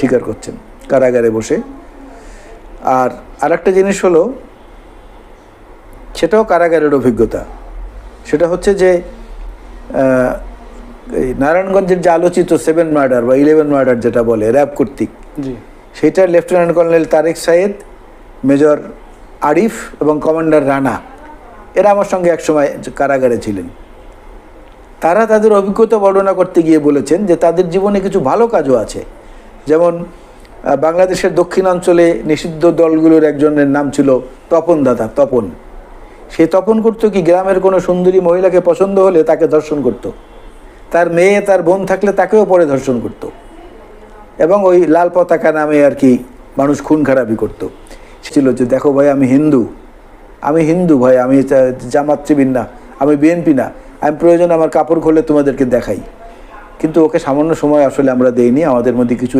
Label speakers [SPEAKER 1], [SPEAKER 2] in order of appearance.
[SPEAKER 1] স্বীকার করছেন কারাগারে বসে। আর আরেকটা জিনিস হলো, সেটাও কারাগারের অভিজ্ঞতা, সেটা হচ্ছে যে এই নারায়ণগঞ্জের যে আলোচিত 7 মার্ডার বা 11 মার্ডার যেটা বলে র্যাব কর্তৃক, সেটা lieutenant colonel Tareq Sayeed, major Arif এবং কমান্ডার রানা, এরা আমার সঙ্গে একসময় কারাগারে ছিলেন। তারা তাদের অভিজ্ঞতা বর্ণনা করতে গিয়ে বলেছেন যে তাদের জীবনে কিছু ভালো কাজও আছে। যেমন বাংলাদেশের দক্ষিণাঞ্চলে নিষিদ্ধ দলগুলোর একজনের নাম ছিল তপন দাদা, তপন। সে তপন করতো কি, গ্রামের কোনো সুন্দরী মহিলাকে পছন্দ হলে তাকে ধর্ষণ করত, তার মেয়ে তার বোন থাকলে তাকেও পরে ধর্ষণ করত, এবং ওই লাল পতাকা নামে আর কি মানুষ খুন খারাপি করতো। ছিল যে দেখো ভাই, আমি হিন্দু ভাই, আমি জামাত শিবির না, আমি বিএনপি না, আমি প্রয়োজন আমার কাপড় খুলে তোমাদেরকে দেখাই। কিন্তু ওকে সামান্য সময় আসলে আমরা দেইনি, আমাদের মধ্যে কিছু